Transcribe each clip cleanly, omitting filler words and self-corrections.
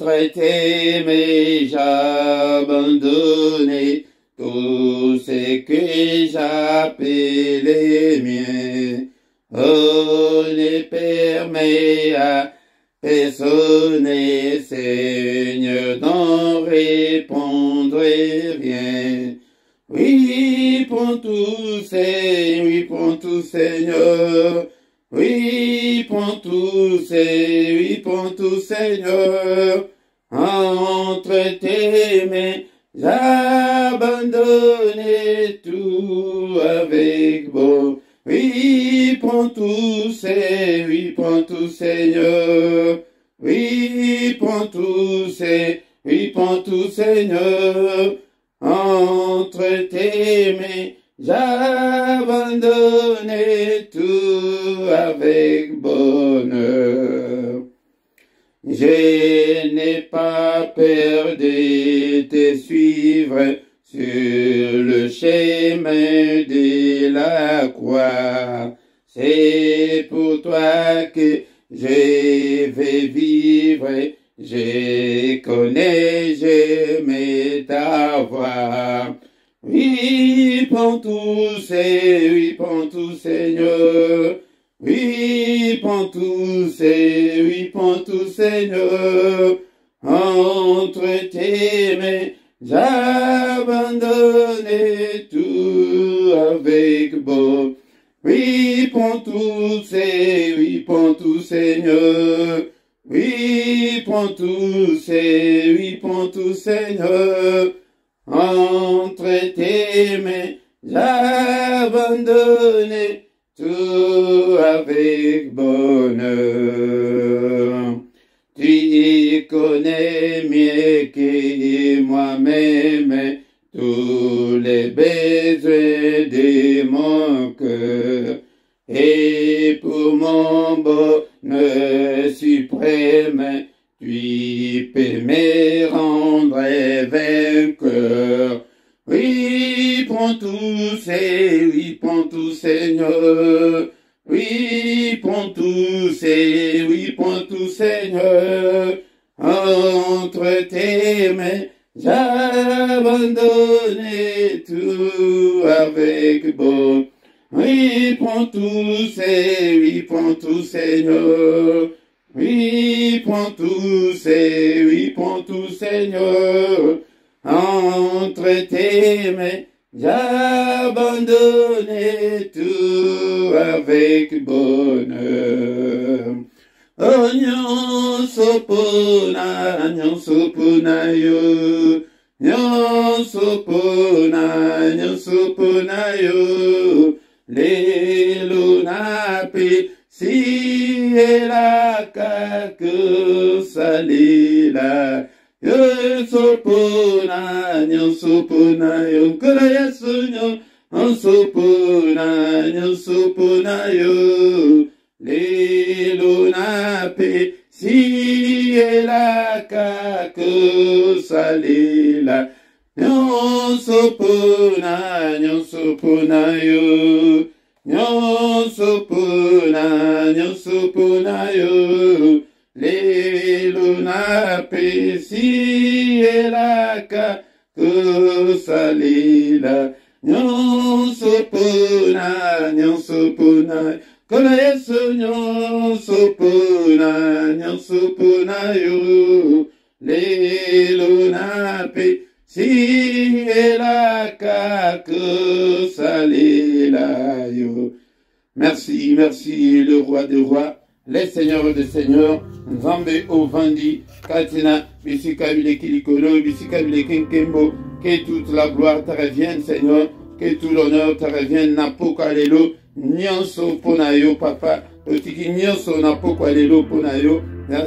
traité, mais j'abandonnais tout ce que j'appelais mien. Oh, ne permet à personne, Seigneur, d'en répondre rien. Oui, prends tout, Seigneur, oui, prends tout, Seigneur. Oui, prends tout, Seigneur, oui, prends tout, Seigneur. Entre tes mains, j'abandonne tout avec bon. Oui, prends tout, Seigneur, oui, prends tout, Seigneur. Oui, prends tout, Seigneur, oui, prends tout, Seigneur. Entre tes mains, j'abandonne tout avec bonheur. Je n'ai pas peur de te suivre sur le chemin de la croix. C'est pour toi que je vais vivre. Je connais, j'aime ta voix. Oui, prends tout, Seigneur, oui, prends tout, Seigneur. Oui, prends tout, Seigneur, oui, prends tout, Seigneur. Entre tes mains, j'abandonne tout avec bon. Oui, prends tout, Seigneur, oui, prends tout, Seigneur. Oui, prends tout, Seigneur, oui, prends tout, Seigneur. Entre tes mains, j'abandonne tout avec bonheur. Tu connais mieux que moi-même tous les besoins de mon cœur. Et pour mon bonheur suprême, tu peux me rendre vainqueur. Oui, prends tout, Seigneur, oui, prends tout, Seigneur. Oui, prends tout, Seigneur, oui, prends tout, Seigneur. Entre tes mains, j'abandonne tout avec bon. Oui, prends tout, Seigneur, oui, prends tout, Seigneur. Oui, prends tout, Seigneur, oui, prends tout, Seigneur. Entre tes mains, j'abandonne tout avec bonheur. Oh, nyon sopona yo. Nyon sopona yo. Lelo nape si la kake salila. Yo sopona yo. Kora yesu nyon sopona yo. Lelo nape si la kake salila. Nyon sopona yo. Nyon sopona yo. Lelo nape si la kake salila. Nyon sopona. Kola yesu nyon sopona yo. Lelo nape si la kake salila yo. Merci, merci le roi des rois, les seigneurs des seigneurs, Nzambe Ovandi, Katina, Bisika Kilikolo, Bisika Kinkembo, que toute la gloire te revienne, Seigneur, que tout l'honneur te revienne, Napoka Lelo, Nyonso Ponayo, Papa, Otiki Nyonso Napoka Lelo Ponayo,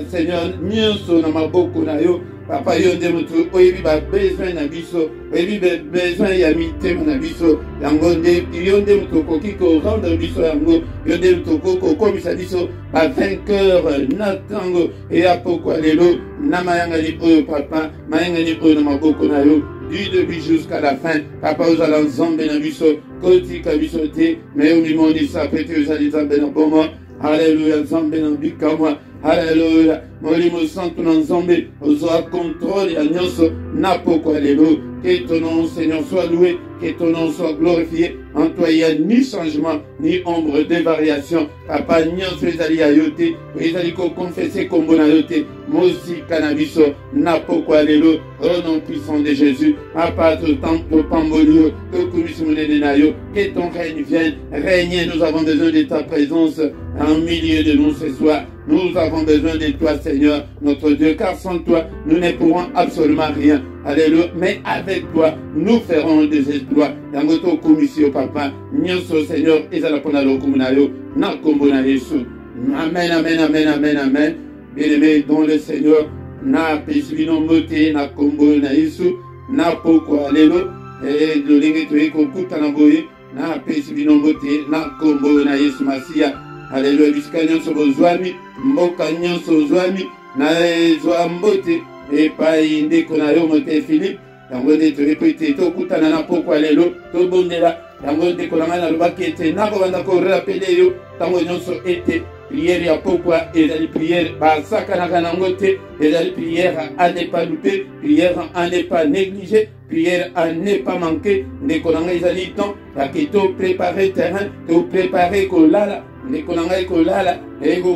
Seigneur, Nyonso Namaboko Nayo, Papa yonde mutu oyebi ba besoin na biso oyebi besoin ya mitema na biso yango nde yonde mutu koki ko rendre biso yango yonde mutu koko komisa biso ba vainqueur na tango e apoko lelo na mayanga li oyo papa mayanga li oyo na maboko na yo du début jusqu'à la fin papa ozala nzambe na biso kotika biso te mais omimondi sa pete ozali nzambe na bomo Alléluia, Nzambe na bikamwa Alléluia. Molimo santo na nzambe, ozoa contrôle ya nyonso na poko. Alléluia. Que ton nom, Seigneur, soit loué, que ton nom soit glorifié. En toi, il n'y a ni changement, ni ombre de variation. Papa, nyonso ezali ayote, ezali ko confesser kombo na yote. Mosi canabiso, na poko. Alléluia. Au nom puissant de Jésus, Papa, tout temple, pambolio, que ton règne vienne régner. Nous avons besoin de ta présence en milieu de nous ce soir. Nous avons besoin de toi, Seigneur, notre Dieu, car sans toi, nous ne pourrons absolument rien. Alléluia. Mais avec toi, nous ferons des exploits. Dans notre commission, Papa, Nyonso, Seigneur, ezala pona lokumunayo, na kombo na Yesu. Amen, amen, amen, amen, amen. Bien-aimé dans le Seigneur, na pesibino mote, na kombo na Yesu, na poko. Alléluia. Et le lingue tué kokuta na boye, na pesibino mote, na kombo na Yesu Masia. Alléluia. Bisika nyonso bozwami, mboka nyonso zwami, na ezwa mbote, epai ndeko na yo mote Philippe. Yango nde torepete tokutana na poko. Alléluia. Tobondela yango ndeko na ngai nalobaki ete nakobanda korapele yo ntango nyonso ete prière ya pokwa ezali prière basakanaka nango te, ezali prière à ne pas louper, prière à ne pas négliger, prière à ne pas manquer. Ndeko na ngai ezali temps yake to préparer terrain, to préparer kolala. Ndeko na ngai kolala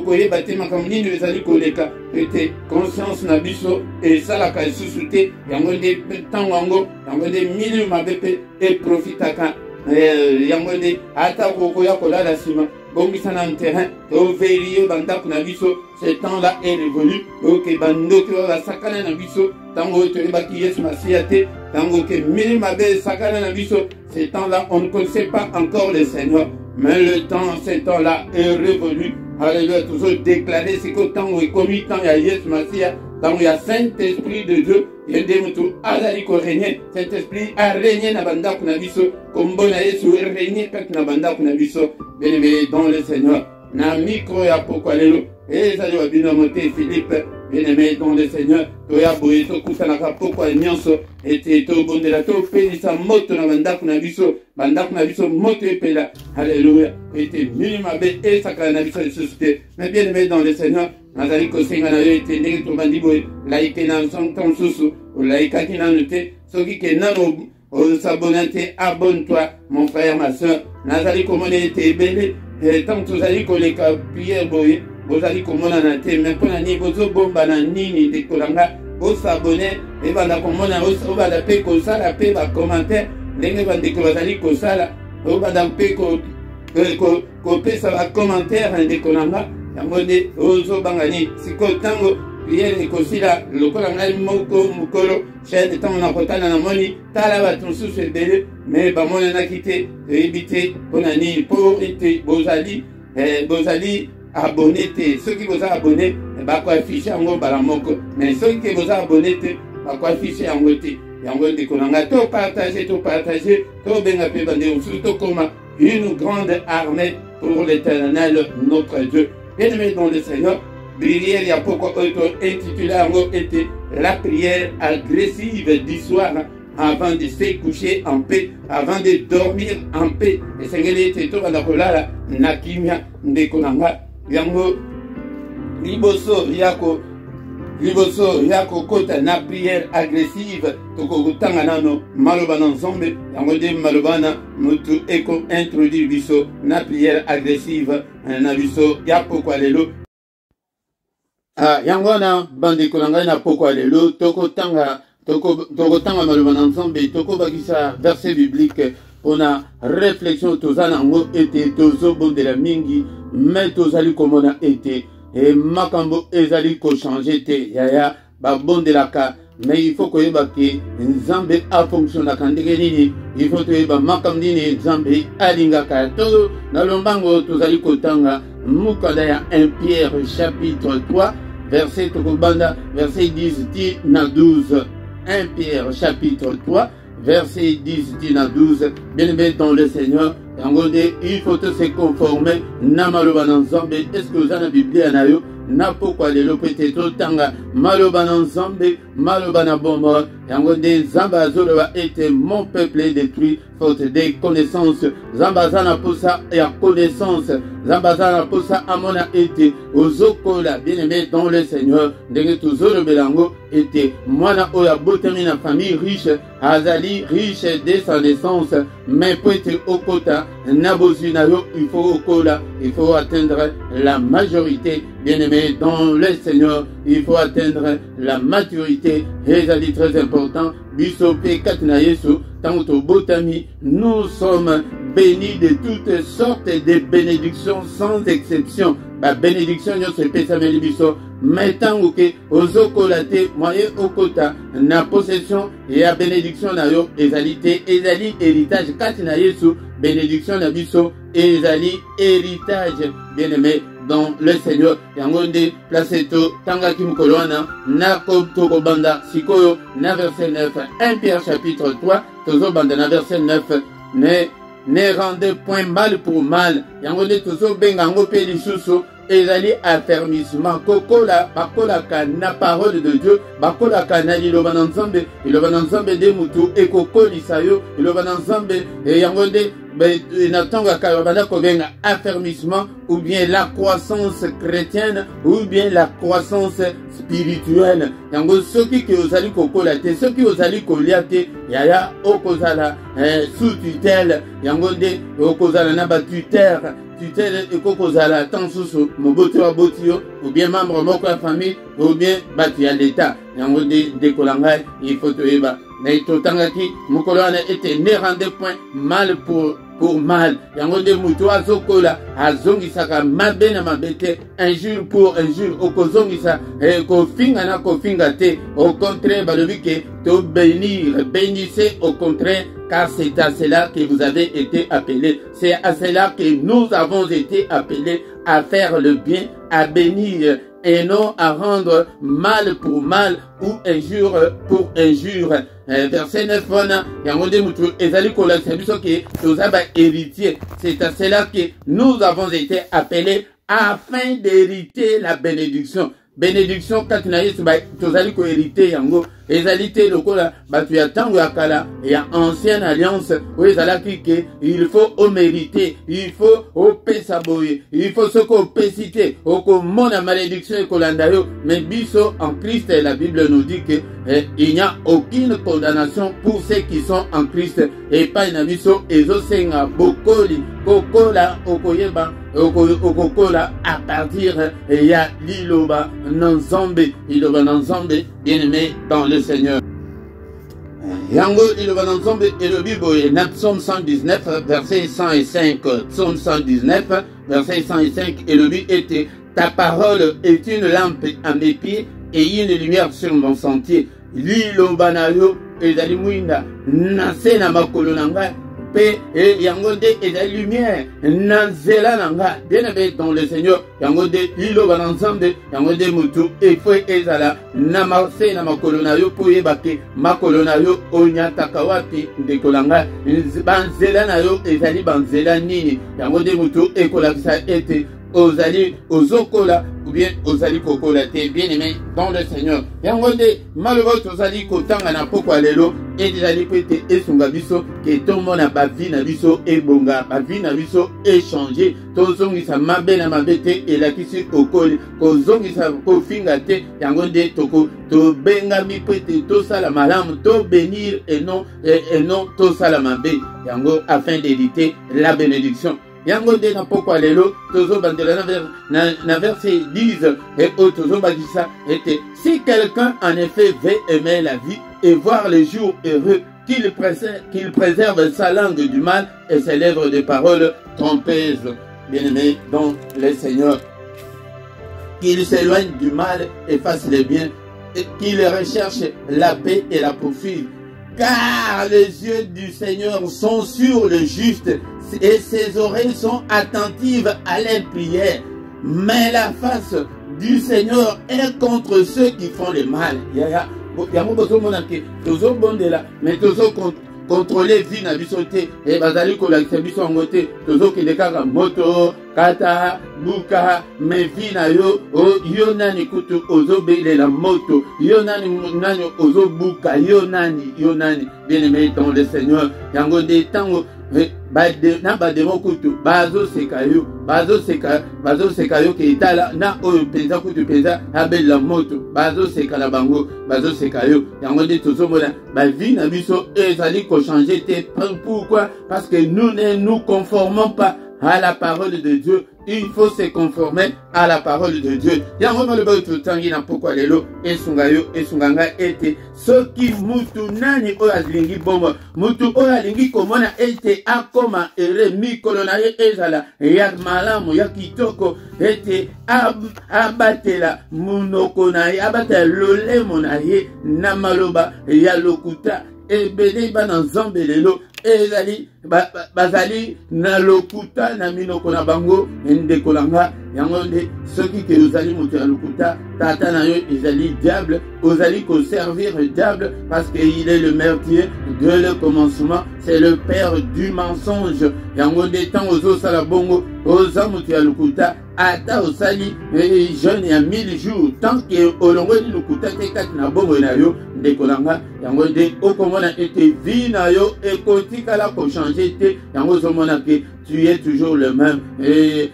koyeba te makambo nini ezali koleka ete conscience na biso esalaka lisusu te. Yango nde ntango yango, yango nde milieu mabe mpe eprofitaka. Yango nde ata kokoya kolala nsima bongisa na terrain toverie bandako na biso. Ce temps-là est révolu. Ok, bandoki basakana na biso tango toyebaki Yesu Masia te, tango ke milieu mabe sakana na biso. Ce temps-là, on ne connaissait pas encore le Seigneur. Mais le temps, ce temps-là est révolu. Alléluia, toujours déclaré, c'est qu'au temps où il commis, tant il y a Yesu Masia, tant il y a Saint-Esprit de Dieu, il y a des moutons, Azali ko régner. Saint-Esprit a régné na banda kunabiso, comme bon à Yesu, régné pek na banda kunabiso. Bien-aimé dans le Seigneur, na micro ya poko. Alléluia. Et ça doit bien monter Philippe. Bien-aimé dans le Seigneur, toya boye to kusanaka poko nyonso ete to bondela to pelisa moto na bandako na biso moto epela. Alléluia. Ete minima be et sakana na biso ressuscité. Mais bien-aimé dans le Seigneur, nazali kosenga na yo ete ndenge to bandi boye laike na son susu laika ki na note soki ke nano s'abonner, abonne-toi mon frère ma soeur. Nazali komona ete ebele tant tozali koleka prière boye bozali komona na te mais mpona nini bozobomba na nini ndeko na nga bosabone ebanda komona obanda mpe kosala mpe bacommentaire ndenge bandeko bazali kosala obanda mpe kopesa bacommentaire ndeko na nga. Yango nde ozobanga nini sikoyo ntango priere ekosila lokola ngai moko mokolo chaine ntango nakotala namoni tala bato mosusu ebele me bamonanaki te toyebi te mpona nini mpo ete bozali abonné te. Soki boza abonné bakoafishe yango bala moko, mais soki boza abonné te bakoafishe yango te. Yango ndeko na nga topartage tobenga mpe bandeko mosusu tokoma une grande armée pour l'Éternel notre Dieu. Bien-aimé dans le Seigneur, prière ya poko intitulé yango était la prière agressive du soir avant de se coucher en paix, avant de dormir en paix. Esengeli ete tobanda kolala na kimia ndeko na nga. Yango liboso yako kota na prière agressive tokokutanga nano maloba na nzambe. Yango nde maloba na mutu eko introduire biso na prière agressive na biso ya poko. Lelo yango na bandeko na ngai na poko. Lelo tokotanga maloba na nzambe, tokobakisa verset biblique pona réflexion tozana ngo ete tozobondela mingi mais tozali komona ete makambo ezali ko changer te yaya babondelaka. Mais il faut koyeba ke nzambe a fonctionnaka ndenge nini, il faut toyeba makambo nini nzambe alingaka. To na lombango tozali kotanga mukanda ya 1 Pierre chapitre 3 verset tokobanda verset 10 na 12. 1 Pierre chapitre 3 verset 10 à 12. Bien-aimé dans le Seigneur, il faut se conformer na maloba na nzambe. Est-ce que vous avez la Bible anayo napokwa lelo pete totanga maloba na nzambe maloba na bombo yango nde nzambe azoloba ete mon peuple est détruit faute de connaissances. Nzambe aza na posa ya connaissance, nzambe aza na posa amona ete ozokola bien-aimé dans le Seigneur ndenge tozolobela yango ete mwana oyo abotami na famille riche azali riche de sa naissance, mais po ete okota na bozwi na yo il faut okola, il faut atteindre la majorité bien-aimé dans le Seigneur, il faut atteindre la maturité. Ezali très important biso pe kati na Yesu tango tobotami nous sommes bénis de toutes sortes de bénédictions sans exception. Ba bénédiction nyonso epesameli biso mais tango ke ozokola te moye okota na possession ya bénédiction na yo ezali te, ezali héritage kati na Yesu. Bénédiction na biso ezali héritage bien-aimé dans le Seigneur. Yangonde place to tanga kimukolo wana na toko banda sikoyo na verset 9 1 Pierre chapitre 3 tozo banda na verset 9 ne rendez point mal pour mal. Yangonde tozo benga ngo pe lisusu ezali affermissement kokola bakolaka na parole de Dieu bakolaka na liloba na nzambe liloba na nzambe de mutu ekokolisa yo liloba na nzambe yangonde natanga kabanda kobenga affermissement ou bien la croissance chrétienne ou bien la croissance spirituelle. Yango soki ki ozali kokola te soki ozali kolia te yaya okozala sous tutelle yangonde okozala na ba tuteur tutelle ekokozala tant sous moboto wa botio ou bien membre moko ya famille ou bien batu ya l'état yangonde dekolanga il faut toyeba na itotangaki mokolo wana ete ne rendez point mal pour mal. Yangonde mutu azokola azongisaka mabe na mabete un jour pour un jour okozongisa kofinga na kofinga te. Au contraire balobi ke to bénir, bénissez au contraire car c'est à cela que vous avez été appelés. C'est à cela que nous avons été appelés à faire le bien, à bénir et non à rendre mal pour mal ou injure pour injure. Verset 9, héritier. C'est à cela que nous avons été appelés afin d'hériter la bénédiction. Bénédiction quand na Yesu ba tozali ko hériter yango ezali te lokola batu ya tango ya kala ya ancienne alliance o ezalaki ke il faut au mériter, il faut au pesa boye, il faut ce qu'on pesite au komona malédiction et kolanda yo. Mais biso en Christ la Bible nous dit que il n'y a aucune condamnation pour ceux qui sont en Christ et pas na biso ezosenga bokoli kokola okoyeba okokola à partir ya liloba nanzambe bien-aimé dans le Seigneur. Yango liloba nanzambe et le Bible est Psaume 119 verset 105. Psaume 119 verset 105 et le but était ta parole est une lampe à mes pieds et une lumière sur mon sentier. Liloba na yo ezali mwinda nase na makolo nanga pe yangonde ezali lumière nanzela nanga bien-aimé dans le Seigneur. Yangonde liloba nanzambe yangonde mutu efwe ezala na mase na makolo na yo po yebake makolo na yo onyataka wapi ndekolanga banzela na yo ezali banzela nini yangonde mutu ekolakisa ete ozali ozokola ou bien ozali kokola te bien-aimé dans le Seigneur. Yangonde malheureux ozali kotanga na pokwa lelo ezali pete esunga biso ke tomona ba vie na biso ebonga ba vie na biso échanger tozongisa mabe na mabe te elakisi okoli kozongisa kofinga te yangonde toko to benga mi pete to sala malamu to bénir et non to sala mabe yango afin d'éviter la bénédiction. Yangonde na pokwa lelo tozo bandela na verset 10 et tozo bagisa était si quelqu'un en effet veut aimer la vie et voir le jour heureux qu'il préserve sa langue du mal et ses lèvres de paroles trompeuses. Bien-aimé dans le Seigneur, qu'il s'éloigne du mal et fasse le bien et qu'il recherche la paix et la poursuive. Car les yeux du Seigneur sont sur le juste et ses oreilles sont attentives à leurs prières. Mais la face du Seigneur est contre ceux qui font le mal. Mais contrôler vie na biso te et bazali kolakisa biso ngo te tozokende kaka moto kata buka mais vie na yo yo nani kutu ozobelela moto yo nani ozo buka yo nani bien aimé dans le Seigneur yango de tango na bademo kutu bazoseka yo ke itala na oyo penza kutu penza abela moto bazoseka na bango bazoseka yo yango nde tozomona vie na biso ezali ko changer te. Pourquoi? Parce que nous ne nous conformons pas à la parole de Dieu. Il faut se conformer à la parole de Dieu. Yango le bato tangi na pokwa lelo esunganga ete soki mutu nani oyo alingi bombo mutu oyo alingi komona ete akoma ere mikolo na ye ezala ya malamu ya kitoko ete abatela munoko na ye abatela lolemo na ye na maloba ya lokuta ebele bana nzambe lelo ezali bazali na lokuta na minoko na bango ndeko langa yango nde soki ke ozali moto ya lokuta tata na yo ezali diable ozali ko servir le diable parce qu'il est le meurtrier de le commencement, c'est le père du mensonge. Yango nde temps ozosala bongo oza moto ya lokuta ata osali jeune ya 1000 jours tant que olongoli lokuta te kati na bongo na yo ndeko langa yango nde okomona ete vie na yo ekotikala ko changer te yango ozomona ke tu es toujours le même et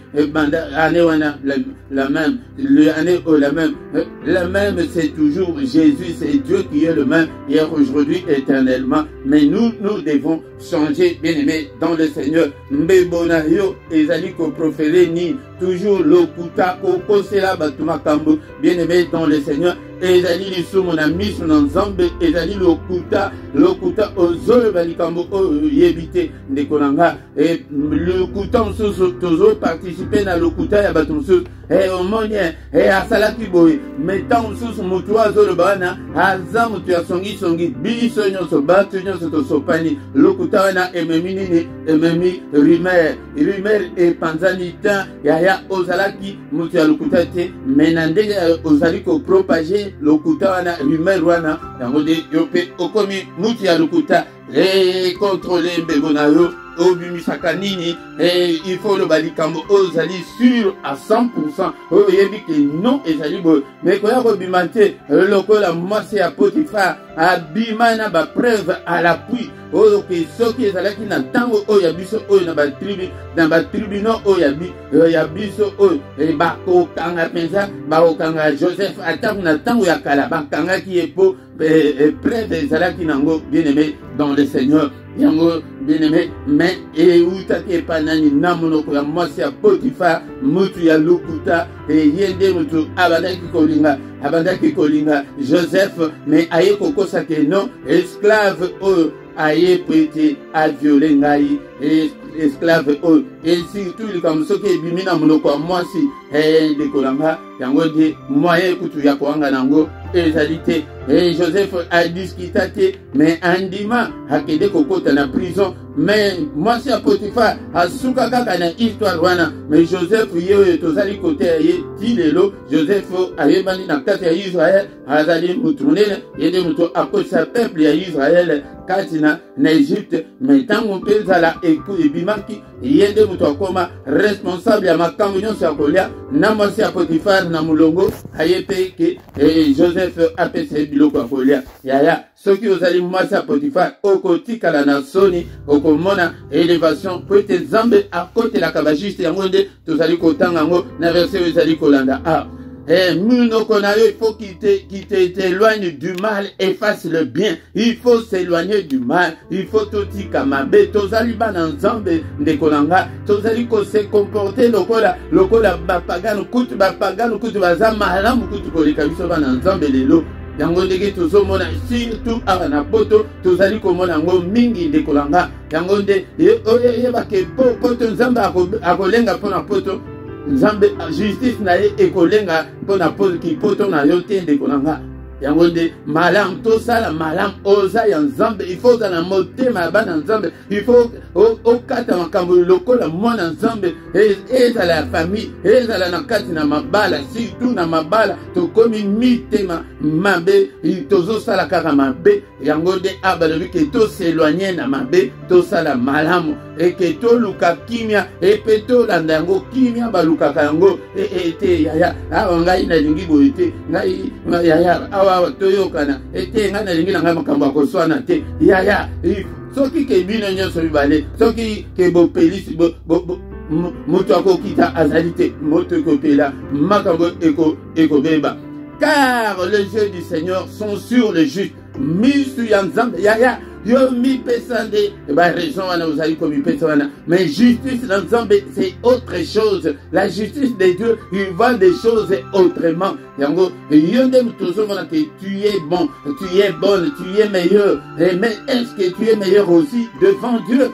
année wana la même le même c'est toujours Jésus, c'est Dieu qui est le même hier, aujourd'hui, éternellement. Mais nous devons changer, bien aimé, dans le Seigneur. Mbebonayo ezali ko proférer ni toujours lokuta koko sela batuma kambo, bien aimé dans le Seigneur. Ezali lisumu na misu na nzambe ezali lokuta ozolo balikambo yebite ndekolanga et lokuta nsusu tozo participer na lokuta ya bato nsusu omonye asalaki boye metan nsusu mutu azolo bana aza mutu ya songi biso nyonso bato nyonso tosopani lokuta wana ememi nini ememi rumeur epanzani tan yaya ozalaki mutu ya lokuta te mena ndenge ozali ko propager lokuta wana rumeur wana yango de yope okomi mutu ya lokuta contrôler mbebo na yo obimisaka nini il faut le balikambo ozali sûr à 100% oyebi ke non ezali boye mais koya kobima te lokola mwasi ya Potifar abima na bapreuve à l'appui oyo ke soki ezalaki na ntango oyo ya biso oyo na batribunal oyo ya biso oyo bakokanga mpenza bakokanga Joseph atango na ntango ya kala bakangaki ye po preuve ezalaki nango bien aimé dans le Seigneur yango bien aimé mais eutaki epanani na monoko ya mwasi ya Potifar mutu ya lokuta yende mutu abandaki kolinga Joseph mais aye kokosa ke non esclave oyo aye prêté à violer ngai esclave oyo et surtout likambo soki ebimi na monoko ya mwasi ndekolanga yango nde moyen kutu ya koanga nango ezali te Joseph a discuté te mais andima akende kokota na prison mais mwasi ya Potifar asuka kaka na histoire wana mais Joseph ye oyo tozali kote ya ye ti lelo Joseph ayebani na kati ya Israel azali mutu munene yende mutu akosisa peuple ya Israel kati na Egypte mais ntango mpe ezala ebimaki yende mutu akoma responsable ya makambo nyonso ya kolia na mwasi ya Potifar na mulongo aye pe ke Joseph apesa biloko ya kolia yaya soki ozali mwasi ya Potifar okotikala na soni okomona elevation po ete Nzambe akotelaka bajuste yango nde tozali kotanga yango na verset oyo ezali kolanda munoko na yo il faut qu'il t'éloigne du mal, efface le bien. Il faut s'éloigner du mal. Il faut totika mabe. Tozali bana nzambe ndekolanga. Tozali ko se comporter lokola bapagano kutu baza malamu kutu koleka biso bana nzambe lelo. Yango ndenge tozomona surtout awa na poto tozali komona ngo mingi ndekolanga. Yango nde yebake poto nzambe akolenga mpona poto Nzambe justice na ye ekolenga mpona poto na yo te ndekolanga yango nde malamu tosala malamu oza ya nzambe il faut ozala motema ya bana nzambe il faut okata makambo lokola mwana nzambe ezala ya famille ezala na kati na mabala surtout na mabala tokomi mitema mabe tozosala kaka mabe yango nde abalobi ke toseloigne na mabe tosala malamu eke toluka kimia epe tolanda yango kimia balukaka yango ete yaya awa ngai nalingi boye te ngai yaya awa toyokana ete ngai nalingi na ngai makambo ya koswana te yaya soki ke bino nyonso mibale soki ke bopelisi moto akokita azali te moto ekopela makambo ekobeba car les yeux du Seigneur sont sur le juste misu ya nzambe yaya yo mi pesande raison wana ozali ko mi pesana mais justice dans nzambe c'est autre chose la justice de Dieu il voit des choses autrement yango yo nde mutozo mona que tu es bon tu es bonne tu es meilleur mais est-ce que tu es meilleur aussi devant Dieu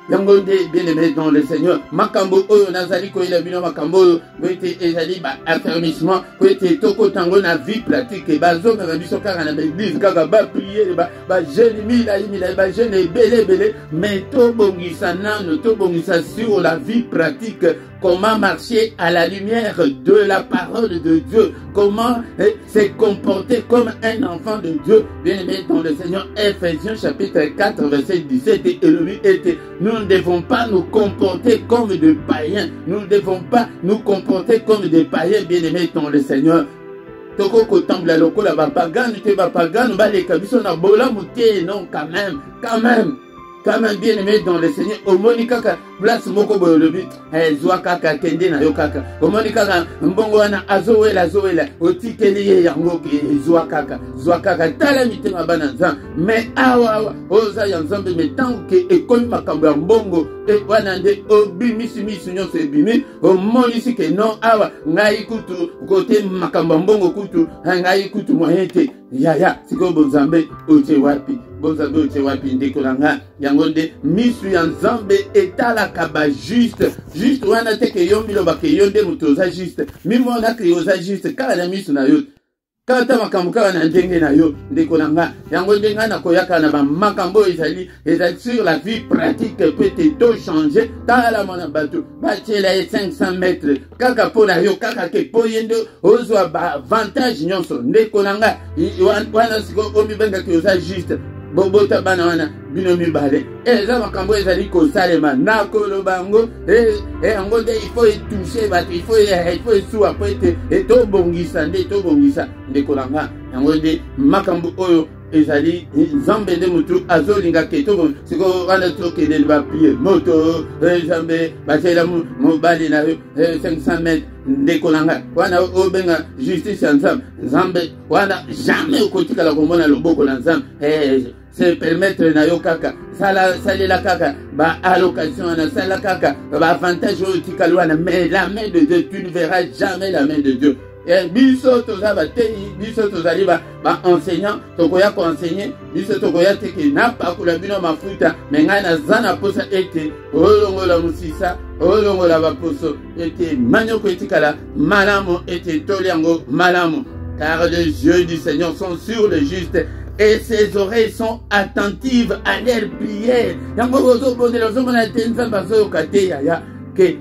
yango nde bien-aimé dans le Seigneur makambo oyo nazali koyela bino makambo oyo koyete ezali affermissement koyete toko tango na vie pratique bazomema biso kaka na l'église kaka bapriere bajeune milai bajeune ebele mais tobongisa nano tobongisa sur la vie pratique comment marcher à la lumière de la parole de Dieu, comment se comporter comme un enfant de Dieu, bien-aimé dans le Seigneur. Ephésiens chapitre 4 verset 17 et lui était, nous ne devons pas nous comporter comme des païens, nous ne devons pas nous comporter comme des païens, bien-aimés dans le Seigneur. Toko kotambola lokola bapagano te bapagano baleka biso na bolamu te non quand même bien aimé dans le Seigneur omoni kaka place moko boyolobi zwa kaka kende na yo kaka omoni kaka mbongo wana azowela otikeli ye yango ke zwa kaka tala mitema bana nzambe mais awa oza ya nzambe metango ke ekomi makambo ya mbongo wana nde obimisi nyonso ebimi omonisi ke non awa ngai kutu kote makambo ya mbongo kutu ngai kutu moyen te yaya siko bonzambe oche wapi ndeko na nga yango nde misu ya nzambe etalaka ba juste wana te ke yo mbiloba ke yo nde moto oza juste mimona ke oza juste kala na misu na yo kata makambo kaka na ndenge na yo ndeko na nga yango nde nga nakoyaka na bamakambo ezali sur la vie pratique peut to changer tala mona bato batiela ye 500 mètres kaka mpo na yo kaka ke mpo ye nde ozwa baavantage nyonso ndeko na nga wana siko omibengaki oza juste bobota bana wana bino mibale eza makambo ezali kosalema nakoloba yango yango nde il faut etouche bato il faut esuwa po ete etobongisa ndeko na nga yango nde makambo oyo ezali nzambe nde mutu azolinga ke tobo siko wana tokende bapie moto nzambe batiela mobali na yo 500 mètres ndeko na nga wana obenga justice ya nzambe wana jamais okotikala komona loboko na nzambe se permettre na yo kaka salela kaka ba allocation wana sala kaka ba avantage oyo tikali wana mais la main de Dieu tu ne verras jamais la main de Dieu biso toza batei biso tozali ba enseignant tokoya ko enseigner biso tokoya teke napakula bino mafuta mais ngai naza na posa ete olongola musisa olongola baposo ete manyoko etikala malamu ete toliango malamu car les yeux du Seigneur sont sur le juste et ses oreilles sont attentives à leurs prières. Yango ozo bonela ozo mona tenza bazo kate yaya ke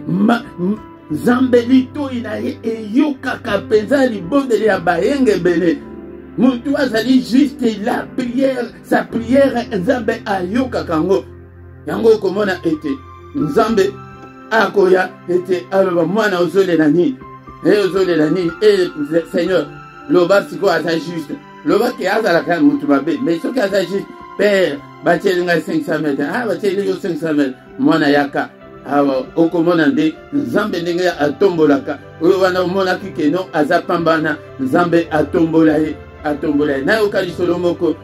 zambelito inaye eyokaka penza libondeli ya bayenge bele mutu azali juste la prière sa prière nzambe ayokaka yango yango komona ete nzambe akoya ete aloba mwana ozolela nini Seigneur loba siko aza juste loba ke azalaka mutu mabe mais soki aza juste père batieli ngai 500 mètres batieli yo 500 mètres mwana yaka awa okomona nde nzambe ndenge atombolaka oyo wana omonaki keno aza pambana nzambe atombola ye nayoka lisolo moko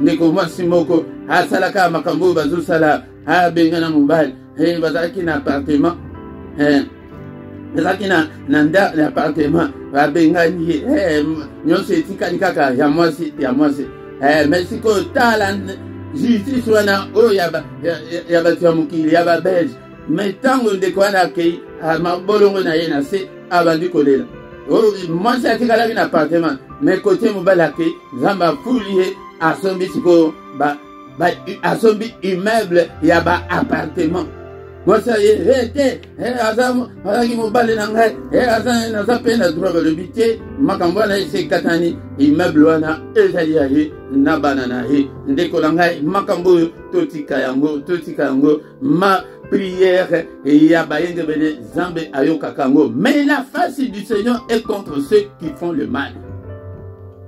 ndeko mwasi moko asalaka makambo oyo bazosala abengana mobali bazalaki na appartement bazalaki na ndako na appartement babengani ye nyonso etikali kaka ya mwasi mais sikoyo tala justice wana oyo ya bato ya mokili ya babelge mais ntango ndeko wana akei mabolongo na ye na se abandi kolela mwasi atikalaki na appartement mais côté Moubalake, Zamba Foulié, Asombi Siko, Asombi immeuble, Yaba appartement. Moi, ça y est, arrêtez, Azam, Azaki Moubale Nangai, Azam, Nazape, Nadraba le Bité, Makambana, c'est Katani, immeuble Wana, Ezaliahi, Nabananahi, Ndekolangai, Makambo, Totikayango, ma prière, Yabayenge Bene, Zambe, Ayokakango. Mais la face du Seigneur est contre ceux qui font le mal.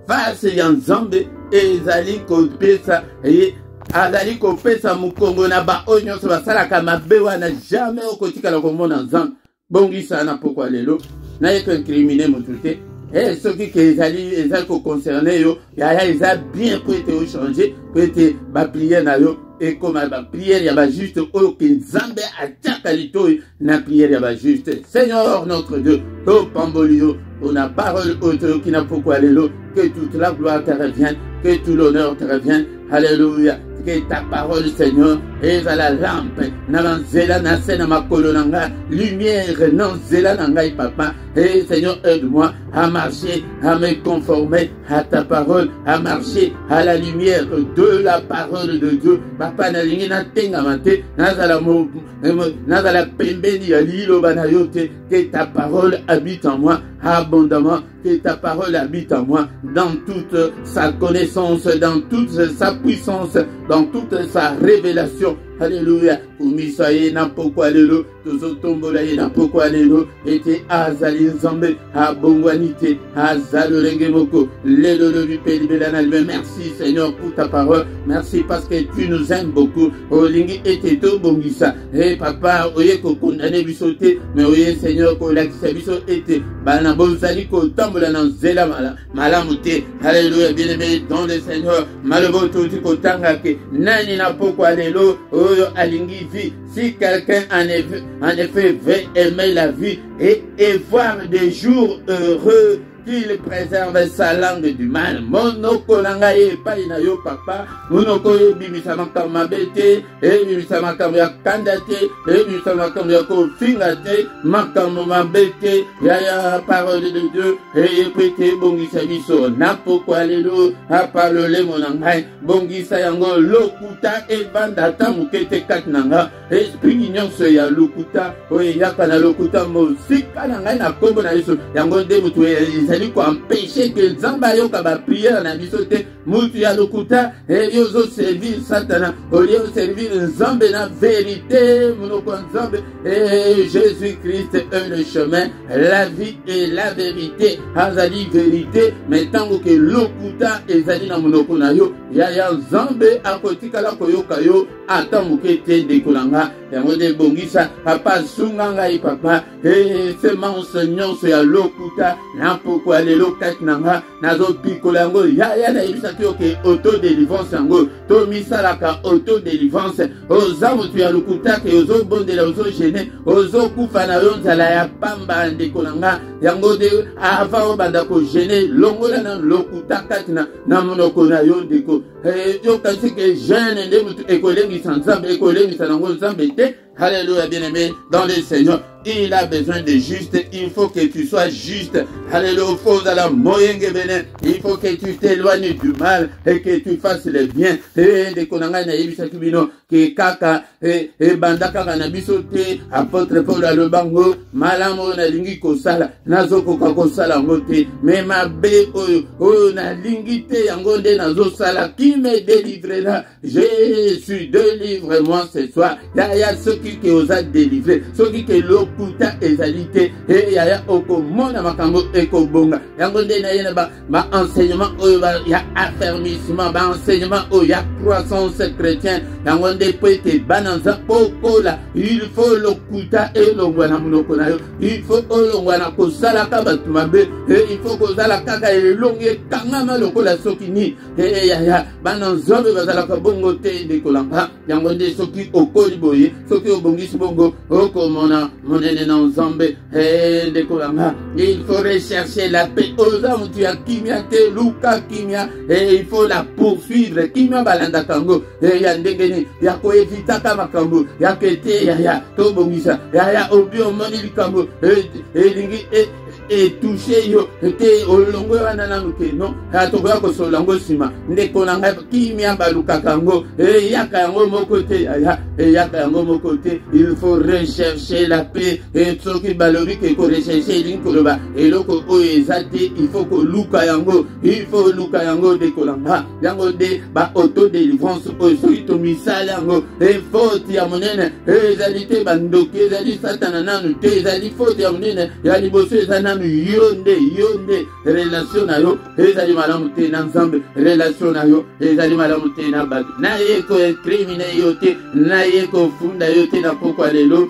Face Yan Zambe, Ezali Kopesa, et Azali Kopesa Mukongo na ba onyo so basala kama bewa na jamais okotika la komona nzambe bongi sana pourquoi lelo na yeko incriminer motute et ce qui ezali ko concerné yo ya eza bien pour être changé pour être ba prière na yo et comme ba prière ya ba juste o ke nzambe ataka litoyi na prière ya ba juste. Seigneur notre Dieu, to pambolio pour la parole autre qui n'a pourquoi lelo, que toute la gloire te revienne, que tout l'honneur te revienne. Alléluia. Que ta parole, Seigneur, est à la lampe. Nan zela na sena makolo nanga. Lumière nan zela nanga papa. Et Seigneur, aide-moi à marcher, à me conformer à ta parole, à marcher à la lumière de la parole de Dieu. Papa na lingi na tenga mate. Nazala pembeni ya lilo banayote. Que ta parole habite en moi abondamment. Que ta parole habite en moi dans toute sa connaissance, dans toute sa puissance, dans toute sa révélation. Alléluia. Umisaye na pourquoi lelo, tozotombolaye na pourquoi lelo, ete azali nzambe, abongwanite, azalo rengemoko, lelo du pays de l'analme. Merci Seigneur pour ta parole. Merci parce que tu nous aimes beaucoup. Olingi ete to bongisa. Eh papa, oye ko condamné bisote, mais oye Seigneur ko lakisa biso ete bana bozali ko tambola na zela malamute. Alléluia, bien-aimé dans le Seigneur. Malobo to ko tangake, nani na pourquoi lelo. Alingi vie. Si quelqu'un en effet veut aimer la vie et voir des jours heureux, qu'il préserve sa langue du mal. Monoko nangaye paina yo papa. Monoko bimisa makama bete. Bimisa makama ya kandate. Bimisa makama ya kofingate. Makama mabete. Yaya parole de Dieu. Et prêté bongisa biso. Napoko alelo. Apalole monangai. Bongisa yango lokuta e banda tamukete katnanga. Esprit nyonso ya lokuta. Oye yakana lokuta mosika nangai na kombo na yeso. Yango de mutu pour empêcher que Nzamba yoka ba prière na bisote mutu ya lokuta et yozo servir Satana au lieu de servir Nzambe na vérité monoko Nzambe et Jésus-Christ est le chemin, la vie et la vérité. Azali vérité mais tango que lokuta ezali na monoko na yo ya Nzambe akotika la koyoka yo atamuke te dekolanga yango de bongisa papa sunganga i papa et semence nyonso ya lokuta na pourquoi lelo katnanga nazo pikolango ya na ibisaki oke auto délivrance yango to misalaka auto délivrance ozamu tu ya lokuta ke ozo bondela ozo gêner ozo kufa na yo nzala ya pamba ndekolanga yango de avant obanda ko gêner longola na lokuta katna na monoko na yo ndeko yo kasi ke jeune nde mutu ekolengi sanzambe ekolengi sanango nzambe te. Alléluia, bien-aimé dans le Seigneur. Il a besoin de juste. Il faut que tu sois juste. Alléluia, il faut que tu t'éloignes du mal et que tu fasses le bien. Et de konanga na yebisa kibino ke kaka e bandaka na bisote apôtre Paul le bango malamo na lingi ko sala nazo ko sala ngote mais ma be oyo na lingi te yango nde nazo sala qui me délivrera. Jésus, délivre-moi ce soir. Ya ceux qui osa délivrer, ceux qui lokuta ezalité et ya oko mona makambo eko bonga yango nde na yena ba enseignement oyo ya affermissement ba enseignement oyo ya croissance chrétienne yango nde poete bananza pokola. Il faut lokuta et longwana munoko na yo, il faut olongwana ko sala ka batumabe et il faut ko sala kaka elonge kangama lokola sokini et ya bana nzambe bazalaka bongo te ndekolanga yango nde soki okoli boye soki obongisi bongo okomona monene na nzambe ndekolanga il faut rechercher la paix oza mutu ya kimia te luka kimia il faut la poursuivre kimia balanda kango ya ndengeni ya koevitaka makambo ya kete ya tobongisa ya obi omoni likambo elingi touché yo te olongo wana nanu ke no atokoya kosolango nsima ndeko nanga kimia baluka kango yaka yango moko te yaka yango moko te il faut rechercher la paix soki balobi ke korecherche elingi koloba eloko oyo eza te il faut koluka yango ndeko nanga yango nde baauto-délivrance oyo soki tomisala yango faute ya monene ezali te bandoki ezali satana nanu te ezali faute ya monene ya liboso eza nanu yonde relation na yo ezali malamu te na nzambe relation na yo ezali malamu te na bato naye koincrimine yo te naye kofunda yo te na pokwa lelo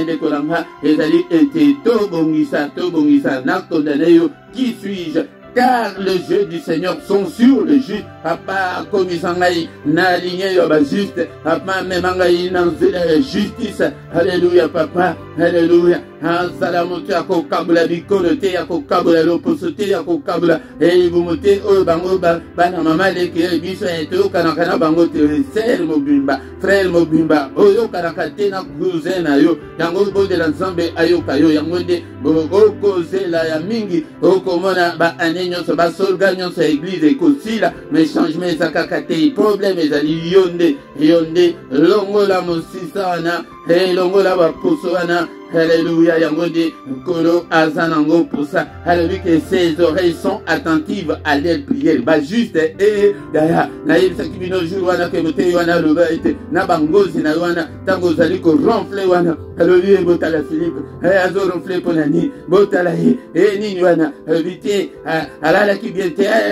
ndeko nanga ezali ete tobongisa na kondane yo qui suis-je car les jeux du Seigneur sont sur le juste. Papa, comme ils sont na ligne yoba juste. Papa, même ngai na nzela ya justice. Alléluia, papa. Alléluia. Salamu te ako kabula bikolo te ako kabula loposo te ako kabula bumote o bango bana mama leke biso eto kana bango te frère mobimba oyo kana katena cousin na yo yango bode la nzambe ayoka yo yango nde okozela ya mingi okomona ba nyonso basolga nyonso ya eglize ekosila mais changement ezakaka te problème ezali yonde longola mosisa wana longola baposo wana. Alléluia, Yangode, Kolo, Azanango, pour ça. Alléluia, que ses oreilles sont attentives à leur prière. Bah, juste, Daya, Naïl Sakibino, Jouana, Kemote, Wana, le Baïte, Nabangozi, Nawana, Tango Zaliko, Ronfle, Wana, Alléluia, Botala Philippe, Azo Ronfle, Ponani, Botala, Niwana, Vité, Alala qui vient,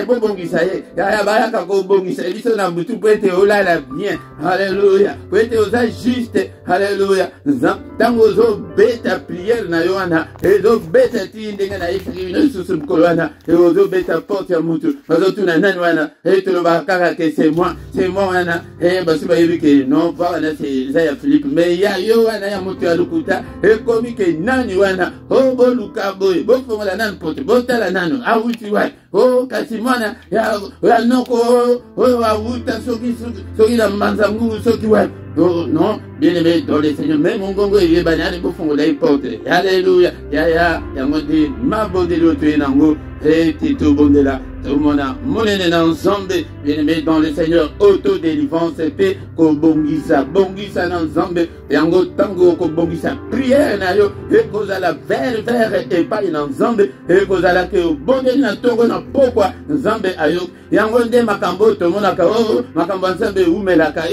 Bobongisaye, Daya, Baraka, Bobongisaye, Viso Nambutu, Poete, Ola, la bien. Alléluia, Poete, Oza, juste, Alléluia, Tango Zo, beta prière na yoana ezo beta ti ndenge na ikiri no susu mkolwana ezo beta porte ya mutu bazo tuna nani wana to ba kaka ke c'est moi wana basu ba yebi ke non pas wana c'est ya Philippe mais ya yo wana ya mutu ya lukuta komi ke nani wana bo luka boy bo fongola nani porte botala nano awuti wa kasi mwana ya noko awuta soki na manzangu soki wa non, bien aimé dans les Seigneurs, même mon gongo il est banal, il faut la porte. Alléluia, ya ngodi mabode lotu nango et tito bondela. Tout le monde a monnaie ensemble, bien aimé dans le Seigneur, auto-délivrance, paix, ko bongisa ensemble, et en tango ko bongisa prière na yo, et koza la vers et pas ensemble, et koza la ke bonne na tongo na pokwa ensemble ayo, et en gonde makambo to mona ka makambo ensemble umelaka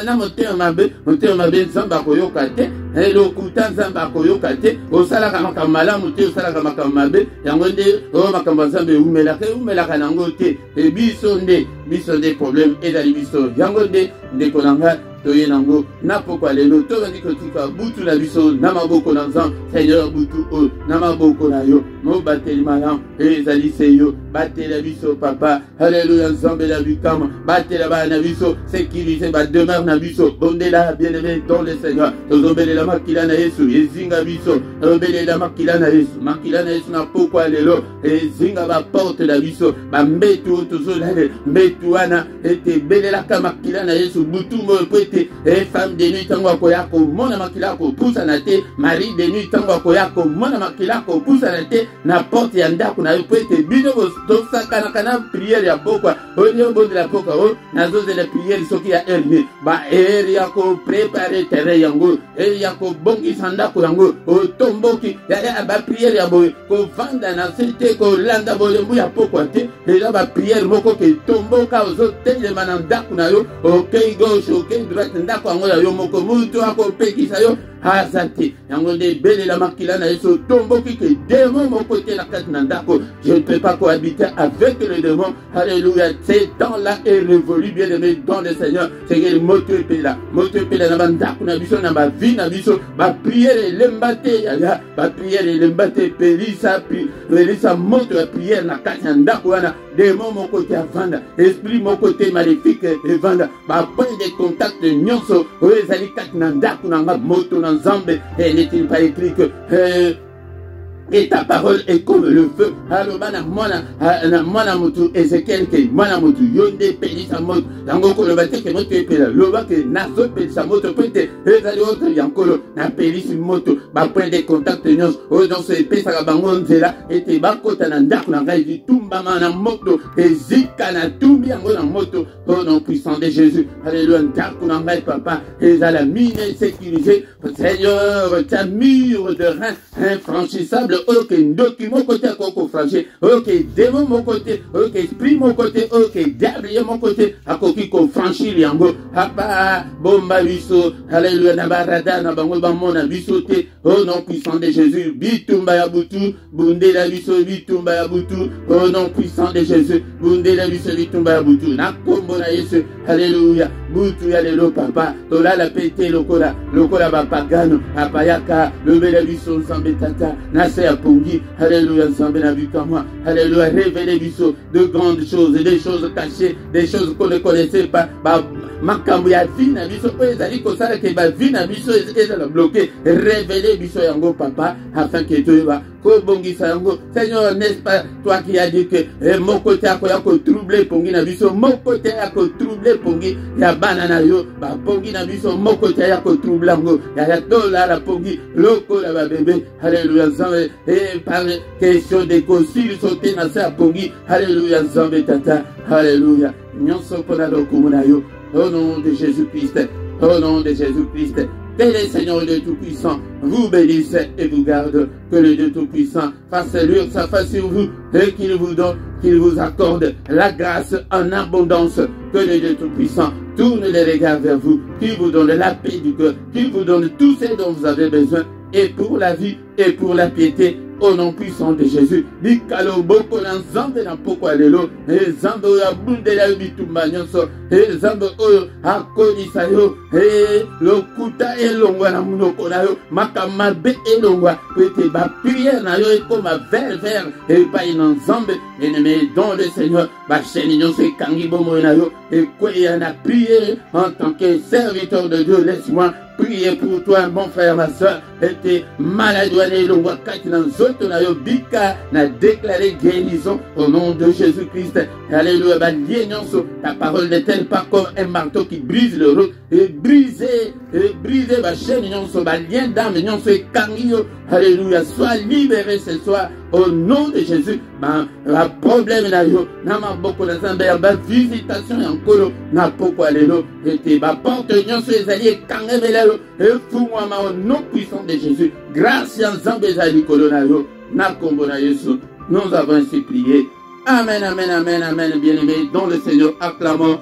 na moteur mabe ensemble koyoka te, et le kuta ensemble koyoka te, osala ka makambo malamu te, osala ka makambo mabe, et en gonde makambo ensemble umelaka nango te biso nde problème ezali biso yango nde konanga toye nango na pokwa lelo tozali kotika butu na biso na maboko na nzambe Seigneur butu o na maboko na yo mobateli malamu ezali se yo batela biso papa Alléluia nzambe la bikama batela bana biso sécuriser ba demeure na biso bondela bien-aimé dans le Seigneur tozobelela makila na Yesu ezinga biso tozobelela makila na Yesu na pokwa lelo ezinga ba porte na biso ba mbetu tozolale mbetu wana ete belela kama makila na Yesu butu mo et femme de nuit tango koyako mona makila ko pusa na te mari de nuit tango koyako mona makila ko pusa na te na porte ya ndako na yo pete bino to sakana kana prière ya pokwa onyo bonde la pokwa nazo de la prière soki ya elmi ba ya ko préparer terrain yango ya ko bongi sandako yango o tomboki ya ba prière ya boy ko vanda na sete ko landa boy ya pokwa te la ba prière moko ke tomboka ozo tele manandako na yo okay gauche okay droite ndako yango ya yo moko mutu ako pekisa yo azate yango nde belela makila na yeso tomboki ke démon mon côté la kati na ndako. Je ne peux pas cohabiter avec le démon. Alléluia. Ces temps-là est révolu, bien aimé dans le Seigneur. C'est que le moto est là. Moto est là dans ndako na biso na ba vie na biso. Ba prière lembate ya ba prière lembate pelisa moto ya prière na kati na ndako wana. Démon mon côté avanda, esprit mon côté maléfique evanda. Ba point de contact nyonso ezali kati na ndako na nga moto na nzambe. Et n'est-il pas écrit que et ta parole est comme le feu. Alors, mwana mutu Ezekiel ke mwana mutu yonde peli sa moto. Yango ko le bate ke moto epela. Loba ke nazo peli sa moto pete. Ezali autre yankolo na peli si moto. Ba point de contact nyos. O dans ce pesa ka bango nzela ete bakota na ndako na ngai di tumba na moto. Ezika na tumbi yango na moto. Au nom puissant de Jésus. Alléluia. Ndako na ngai papa. Ezala mine sécurisée. Seigneur, ta mur de rein infranchissable. Ok, ndoki mon côté à coco franchi. Ok, démon mon côté. Ok, esprit mon côté. Ok, diable mon côté. À coquille qu'on franchit liango. Hapa, bomba biso. Alléluia, nabarada, nabango bamona bisote. Au nom puissant de Jésus. Bitumba yabutu. Bunde la biso, bitumba yabutu. Au nom puissant de Jésus. Bunde la biso, bitumba yabutu. Na kombo na Yesu. Alléluia. Butu ya lelo papa. Tola la pete lokola. Lokola bapagano. Apayaka. Lebe la biso, zambetata. Nase Pongi, alléluia, moi. Alléluia, révélez biso de grandes choses, des choses cachées, des choses qu'on ne connaissait pas. Makambo ya vie na biso ezali kosala ke ba vie na biso ezala bloqué. Révélez biso yango papa afin que tu va kobongisa yango. Seigneur, n'est-ce pas toi qui as dit que mon côté a ko troubler pongi na biso, mon côté a ko troubler pongi ya banana yo, ba pongi na biso mon côté a ko troubler yango. Ya dola la pongi loko la ba bébé. Alléluia, et par question de concile sauter na sa pongi. Alléluia, zambe tata. Alléluia. Nyonso pona lokumuna yo. Au nom de Jésus-Christ, au nom de Jésus-Christ, que le Seigneur le Tout-Puissant vous bénisse et vous garde, que le Dieu Tout-Puissant fasse luire sa face sur vous et qu'il vous donne, qu'il vous accorde la grâce en abondance, que le Dieu Tout-Puissant tourne les regards vers vous, qu'il vous donne la paix du cœur, qu'il vous donne tout ce dont vous avez besoin, et pour la vie et pour la piété, au nom puissant de Jésus. Likalo boko na nzambe na poko alelo. Nzambe oyo abundela yo bitumba nyonso. Nzambe oyo akolisa yo. Lokuta elongwa na munoko na yo. Makamabe elongwa. Pete ba prière na yo ekoma vers epai na nzambe. Bien-aimé dans le Seigneur. Ba chaîne nyonso ekangi bomo na yo. Ekweya na prière en tant que serviteur de Dieu. Laisse-moi prier pour toi, mon frère, ma soeur. Et malade, na déclaré guérison au nom de Jésus-Christ. Alléluia. Ta parole n'est-elle pas comme un marteau qui brise le roc et briser ma chaîne, ma lien d'âme, alléluia. Sois libéré ce soir au nom de Jésus. La problème na yo, na maboko na zambe ya visitation encore na poko alelo et ba porte nyonso ezali kangemela et fungwa ma au nom puissant de Jésus. Grâce à zambe ezali kolona yo na kombo na Yesu. Nous avons ainsi prié. Amen, amen, amen, amen. Bien-aimés dans le Seigneur, acclamons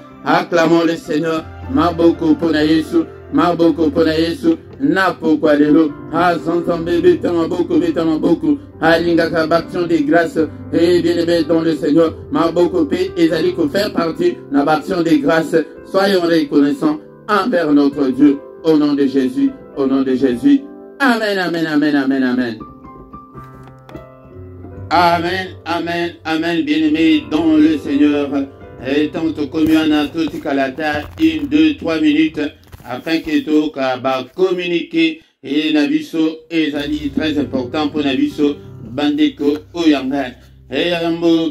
le Seigneur. Maboko pona Yesu. Maboko pona Yesu. Na poko alelo. Azanzambe betama boko. Alinga kabaction de grâce. Et bien-aimés dans le Seigneur. Maboko pe ezali ko faire partie de l'action de grâce. Soyons reconnaissants envers notre Dieu. Au nom de Jésus. Au nom de Jésus. Amen, amen, amen, amen, amen. Amen, amen, amen, bien-aimés dans le Seigneur. Et tant que communion à tout calata, 1, 2, 3 minutes, afin que tout va communiquer et Nabiso et Zali très important pour Nabiso, Bandeko Oyanga. Et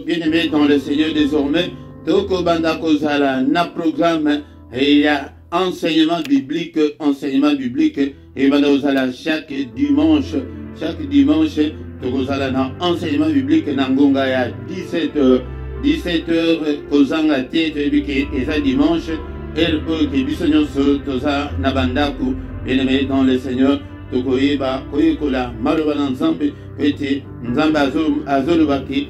bien-aimés dans le Seigneur désormais, Toko Bandako Zala, na programme, et il y a enseignement biblique, et Bandozala chaque dimanche, tokozala na enseignement biblique na ngonga ya 17h kozanga te toyebi ke eza dimanche ele oyo ke biso nyonso toza na bandako bien-aimé dans le Seigneur tokoyeba koyekola maloba na nzambe ete nzambe azoloba ke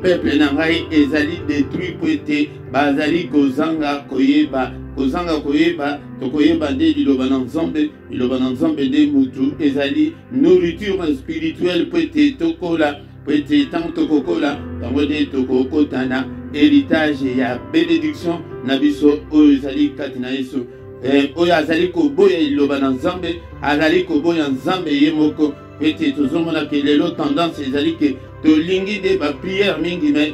peuple na ngai ezali détruit po ete bazali kozanga koyeba kozanga koyeba tokoyeba nde liloba na nzambe nde mutu ezali nourriture spirituelle po ete tokola po ete ntango tokokola yango nde tokokota na héritage ya bénédiction na biso oyo ezali kati na Yesu. Oyo azali koboya liloba na nzambe azali koboya nzambe ye moko po ete tozomona ke lelo tendance ezali ke tolingi nde bapriere mingi me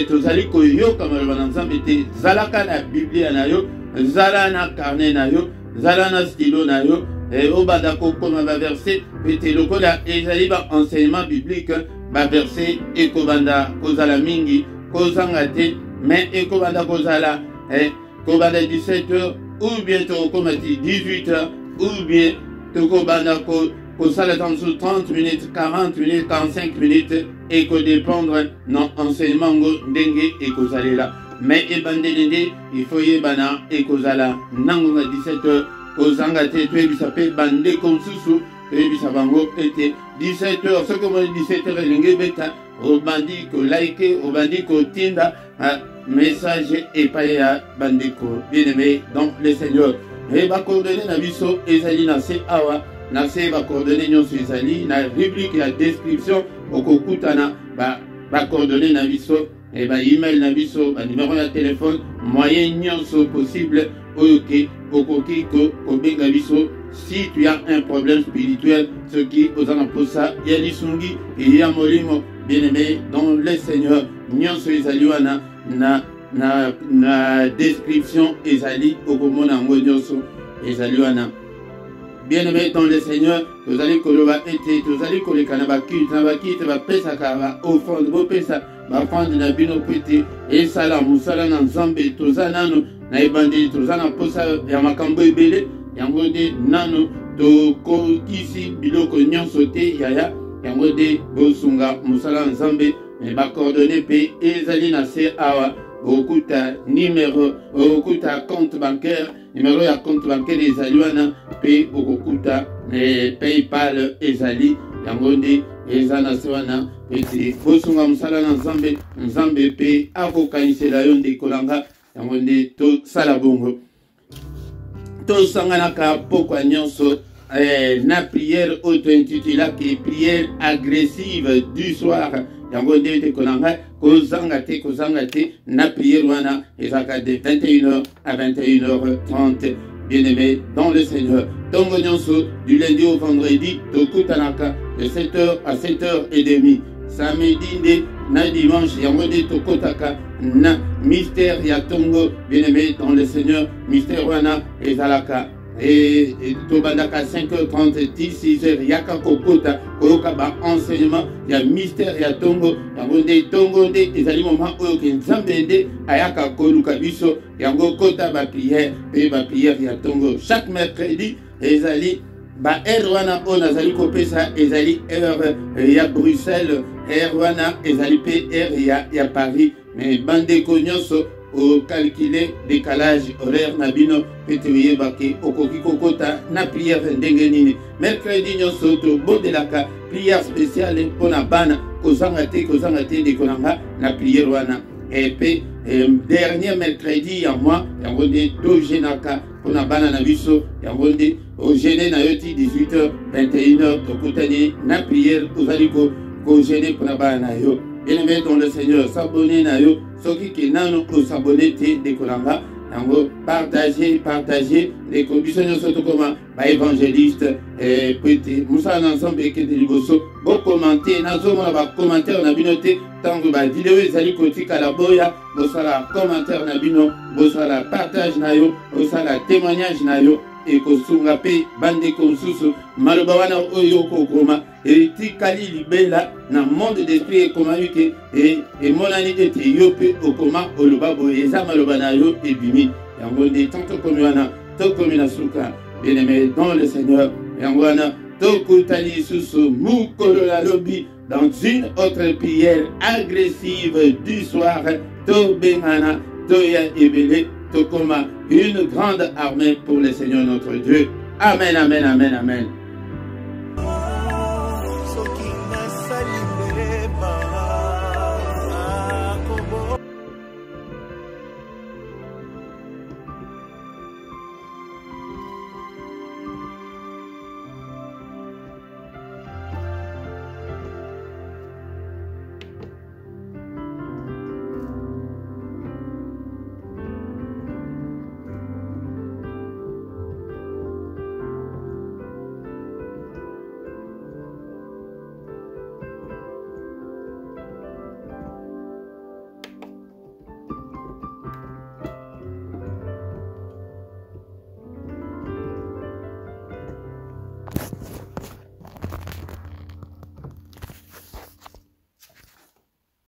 tozali koyoka maloba na nzambe te. Zalaka na biblia na yo, zala na carnet na yo, zala na stylo na yo, obanda kokoma baverset po ete lokola ezali baenseignement biblique baverset ekobanda kozala mingi kozanga te me ekobanda kozala kobanda 17h ou bien tokomati 18h ou bien tokobanda kosala dans 30 minutes, 40 minutes, 45 minutes et que dépendre non enseignement ndenge et kozalela. Mais ebandende il faut yebana et kozala nango 17h kozanga te to ebisape bande konsusu to ebisabango ete 17h ce que moi 17h linge beta obandi ko like obandi ko tinda message et pas ya bandeko bien-aimé dans le Seigneur. Et ba coordonner na biso ezali na se awa na se ba coordonner nyonso ezali na rubrique ya description okokutana ba coordonner na biso et ba email na biso ba numéro ya téléphone moyen nyonso possible oyoke okoki ko benga biso si tu as un problème spirituel ce qui ozana posa ya lisungi et ya molimo bien-aimé dans le Seigneur nyonso ezali wana na description ezali okomona ngo nyonso ezali wana. Bien-aimé dans le Seigneur, tozali koloba ete tozali kolekana bakite bapesaka ba offrande bopesa bafande na bino pete esala musala na nzambe toza nano na ebandeli toza na posa ya makambo ebele yango nde nano tokokisi biloko nyonso te yaya yango nde bosunga musala na nzambe me bacoordonne mpe ezali na se awa okuta numéro okuta compte bancaire numéro ya compte bancaire ezali wana mpe okokuta PayPal ezali yango nde eza na se wana ete bosunga mosala na nzambe mpe akokanisela yo ndeko nanga yango nde tosala bongo tosanganaka pokwa nyonso na prière oyo tointitulaki prière agressive du soir yango nde ndeko nanga kozanga te na prière wana ezaka de 21h à 21h30. Bien-aimé dans le Seigneur, tongo nyonso du lundi au vendredi tokutanaka de 7h à 7h30. Samedi nde na dimanche yango nde tokotaka na mystère ya tongo. Bien-aimé dans le Seigneur, mystère wana ezalaka et tobandaka 5h30 6h yaka kokota koyoka ba enseignement ya mystère ya tongo yango nde tongo nde ezali moment oyo ke nzambe nde ayaka koluka biso yango kota ba prière ya tongo chaque mercredi ezali ba heure wana oyo nazali kopesa ezali heure ya Bruxelles heure wana ezali pe heure ya Paris mais bandeko nyonso au calculer décalage horaire na bino pete yebake okoki kokota na prière ndenge nini mercredi nyonso to bodelaka prière spéciale pona bana kozanga te ndeko nanga na prière wana et puis dernier mercredi ya moi yango nde togenaka pona bana na biso yango nde ogene na yo ti 18h 21h tokutani na prière ozali kogene pona bana na yo. Bien-aimé dans le Seigneur, s'abonner na yo, soki ki nano ko s'abonner te dekolanga, yango partager les conditions surtout comme ba évangéliste et petit musa ensemble et que de liboso bo commenter nazo mona ba commentaire na bino te tango ba vidéo ezali kotika la boya bo sala commentaire na bino bo sala partage na yo bo sala témoignage na yo et kosunga pe bande konsusu maloba wana oyo kokoma etikali libela na monde d'esprit ekoma yuke emonani ete yo pe okoma oloba boye eza maloba na yo ebimi yango nde tanto komi wana tokomi na suka. Bien-aimé dans le Seigneur yango wana tokutani lisusu mukolo na lobi dans une autre prière agressive du soir tobengana toya ebele tokoma une grande armée pour le Seigneur notre Dieu. Amen, amen, amen, amen.